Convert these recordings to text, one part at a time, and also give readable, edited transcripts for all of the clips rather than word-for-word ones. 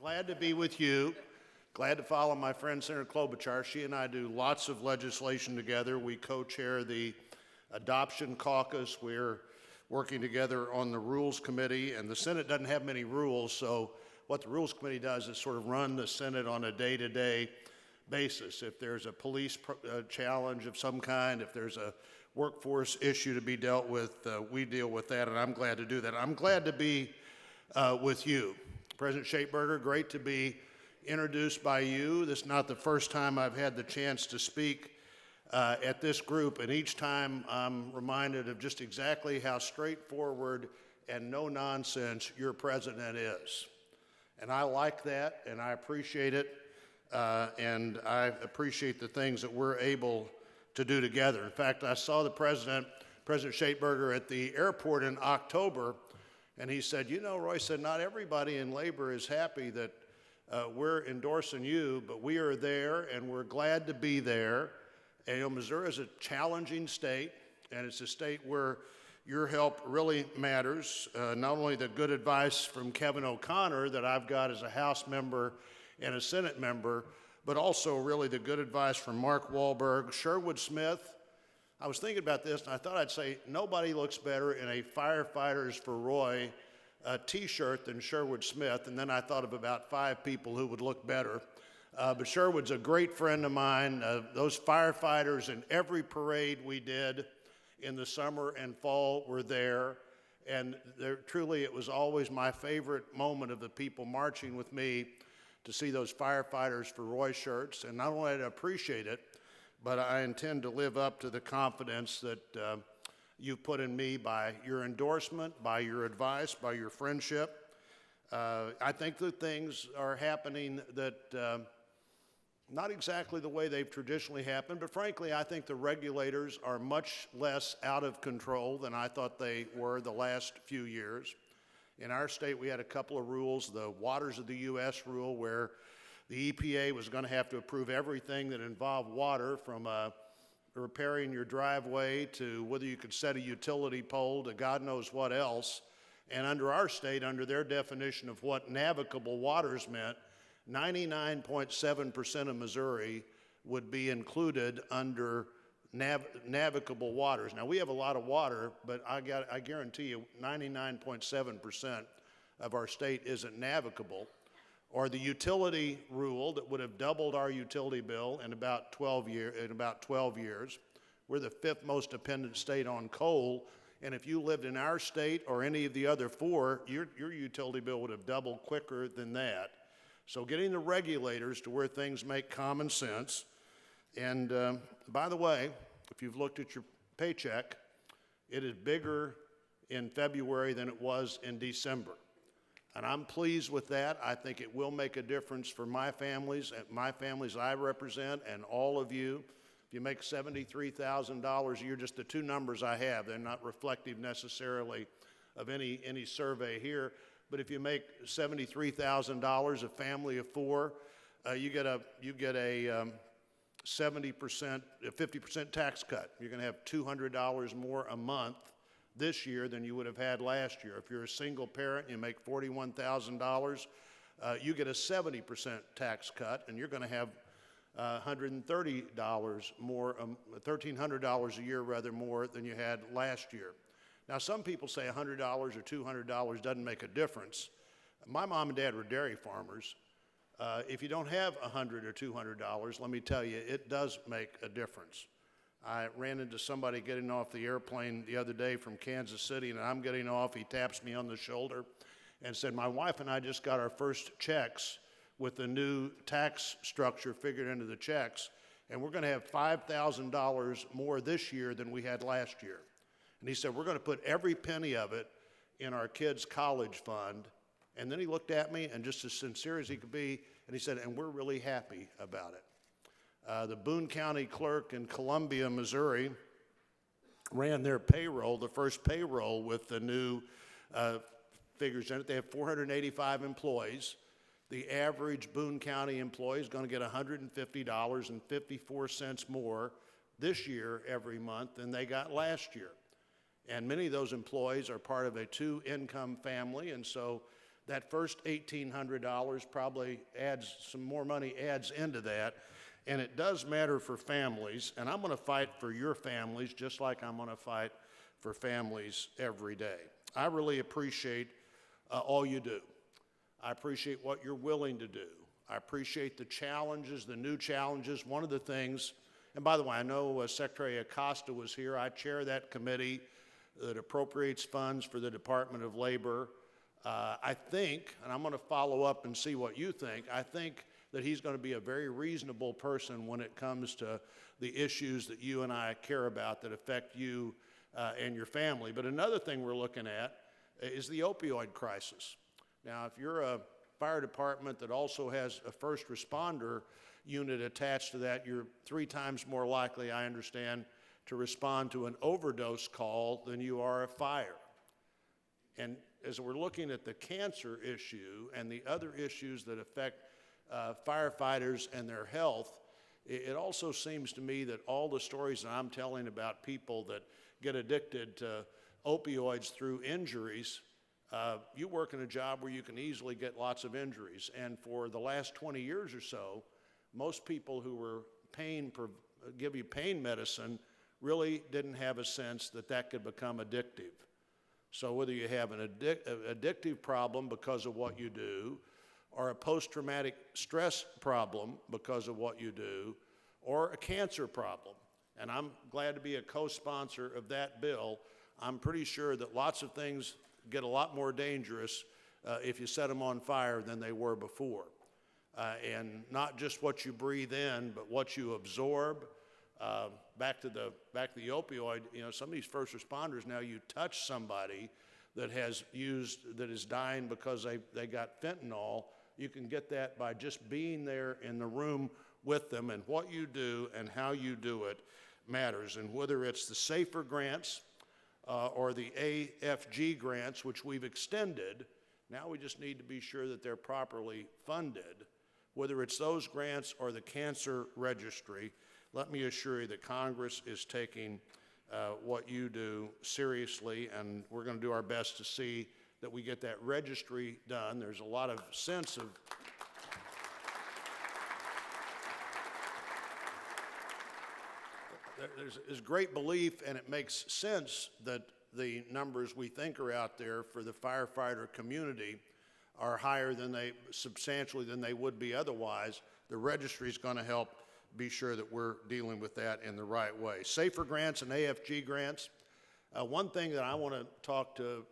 Glad to be with you. Glad to follow my friend Senator Klobuchar. She and I do lots of legislation together. We co-chair the Adoption Caucus. We're working together on the Rules Committee, and the Senate doesn't have many rules, so what the Rules Committee does is sort of run the Senate on a day-to-day basis. If there's a police challenge of some kind, if there's a workforce issue to be dealt with, we deal with that, and I'm glad to do that. I'm glad to be with you. President Schaettberger, great to be introduced by you. This is not the first time I've had the chance to speak at this group, and each time I'm reminded of just exactly how straightforward and no-nonsense your president is. And I like that, and I appreciate it, and I appreciate the things that we're able to do together. In fact, I saw the President Schaettberger, at the airport in October, and he said, you know, Roy said, not everybody in labor is happy that we're endorsing you, but we are there, and we're glad to be there. And, you know, Missouri is a challenging state, and it's a state where your help really matters. Not only the good advice from Kevin O'Connor that I've got as a House member and a Senate member, but also really the good advice from Mark Wahlberg, Sherwood Smith. I was thinking about this, and I thought I'd say nobody looks better in a Firefighters for Roy t-shirt than Sherwood Smith, and then I thought of about 5 people who would look better. But Sherwood's a great friend of mine. Those firefighters in every parade we did in the summer and fall were there, and truly it was always my favorite moment of the people marching with me to see those Firefighters for Roy shirts, and not only did I appreciate it, but I intend to live up to the confidence that you've put in me by your endorsement, by your advice, by your friendship. I think that things are happening that not exactly the way they've traditionally happened, but frankly, I think the regulators are much less out of control than I thought they were the last few years. In our state, we had a couple of rules, the Waters of the U.S. rule, where the EPA was going to have to approve everything that involved water, from repairing your driveway to whether you could set a utility pole to God knows what else. And under our state, under their definition of what navigable waters meant, 99.7% of Missouri would be included under navigable waters. Now, we have a lot of water, but I guarantee you 99.7% of our state isn't navigable. Or the utility rule that would have doubled our utility bill in about 12 years. We're the 5th most dependent state on coal, and if you lived in our state or any of the other 4, your utility bill would have doubled quicker than that. So getting the regulators to where things make common sense. And by the way, if you've looked at your paycheck, it is bigger in February than it was in December. And I'm pleased with that. I think it will make a difference for my families I represent, and all of you. If you make $73,000 a year, just the 2 numbers I have, they're not reflective necessarily of any survey here. But if you make $73,000, a family of 4, you get a 70%, a 50% tax cut. You're going to have $200 more a month this year than you would have had last year. If you're a single parent, you make $41,000, you get a 70% tax cut, and you're going to have $130 more, $1,300 a year rather more than you had last year. Now, some people say $100 or $200 doesn't make a difference. My mom and dad were dairy farmers. If you don't have $100 or $200, let me tell you, it does make a difference. I ran into somebody getting off the airplane the other day from Kansas City, and I'm getting off. He taps me on the shoulder and said, my wife and I just got our first checks with the new tax structure figured into the checks, and we're going to have $5,000 more this year than we had last year. And he said, we're going to put every penny of it in our kids' college fund. And then he looked at me, and just as sincere as he could be, and he said, and we're really happy about it. The Boone County clerk in Columbia, Missouri, ran their payroll, the first payroll with the new figures in it. They have 485 employees. The average Boone County employee is going to get $150.54 more this year every month than they got last year. And many of those employees are part of a 2-income family, and so That first $1,800 probably adds some more money, adds into that. And it does matter for families, and I'm going to fight for your families just like I'm going to fight for families every day. I really appreciate all you do. I appreciate what you're willing to do. I appreciate the challenges, the new challenges. One of the things, and by the way, I know Secretary Acosta was here. I chair that committee that appropriates funds for the Department of Labor. I think, and I'm going to follow up and see what you think, I think that he's going to be a very reasonable person when it comes to the issues that you and I care about that affect you and your family. But another thing we're looking at is the opioid crisis. Now, if you're a fire department that also has a first responder unit attached to that, you're 3 times more likely, I understand, to respond to an overdose call than you are a fire. And as we're looking at the cancer issue and the other issues that affect firefighters and their health, it also seems to me that all the stories that I'm telling about people that get addicted to opioids through injuries, you work in a job where you can easily get lots of injuries. And for the last 20 years or so, most people who were give you pain medicine really didn't have a sense that that could become addictive. So whether you have an addictive problem because of what you do, or a post-traumatic stress problem because of what you do, or a cancer problem, and I'm glad to be a co-sponsor of that bill, I'm pretty sure that lots of things get a lot more dangerous if you set them on fire than they were before. And not just what you breathe in, but what you absorb. Back to the opioid, you know, some of these first responders now, you touch somebody that is dying because they got fentanyl, you can get that by just being there in the room with them, and what you do and how you do it matters. And whether it's the SAFER grants or the AFG grants, which we've extended, now we just need to be sure that they're properly funded. Whether it's those grants or the cancer registry, let me assure you that Congress is taking what you do seriously, and we're going to do our best to see that we get that registry done. There's a lot of sense of there's great belief, and it makes sense that the numbers we think are out there for the firefighter community are higher substantially than they would be otherwise. The registry is going to help be sure that we're dealing with that in the right way. SAFER grants and AFG grants. One thing that I want to talk to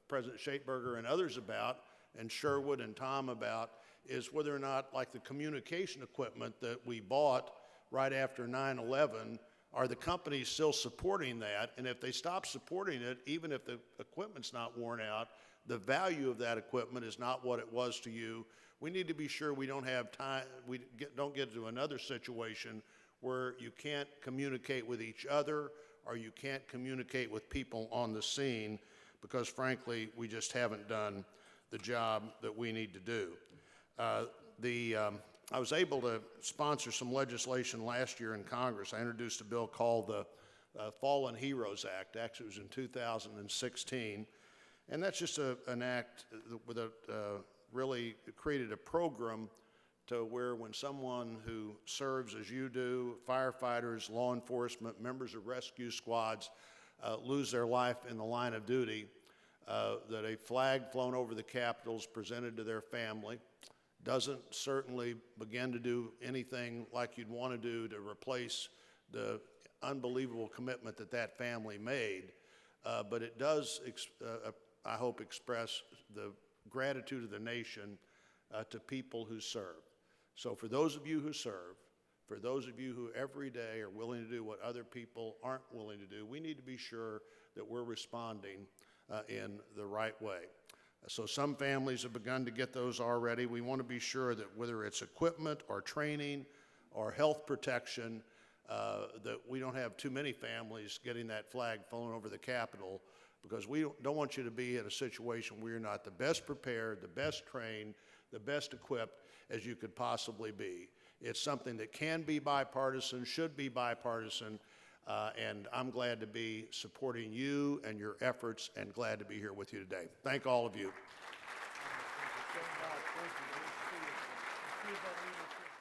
President Schaettberger and others about, and Sherwood and Tom about, is whether or not, like the communication equipment that we bought right after 9/11, are the companies still supporting that? And if they stop supporting it, even if the equipment's not worn out, the value of that equipment is not what it was to you. We need to be sure we don't have time, don't get into another situation where you can't communicate with each other or you can't communicate with people on the scene, because frankly, we just haven't done the job that we need to do. I was able to sponsor some legislation last year in Congress. I introduced a bill called the Fallen Heroes Act. Actually, it was in 2016. And that's just an act with really created a program to where when someone who serves as you do, firefighters, law enforcement, members of rescue squads, lose their life in the line of duty, that a flag flown over the Capitol is presented to their family. Doesn't certainly begin to do anything like you'd want to do to replace the unbelievable commitment that family made, but it does, I hope, express the gratitude of the nation to people who serve. So for those of you who serve, for those of you who every day are willing to do what other people aren't willing to do, we need to be sure that we're responding in the right way. So some families have begun to get those already. We want to be sure that whether it's equipment or training or health protection, that we don't have too many families getting that flag flown over the Capitol, because we don't want you to be in a situation where you're not the best prepared, the best trained, the best equipped as you could possibly be. It's something that can be bipartisan, should be bipartisan, and I'm glad to be supporting you and your efforts, and glad to be here with you today. Thank all of you. that leadership.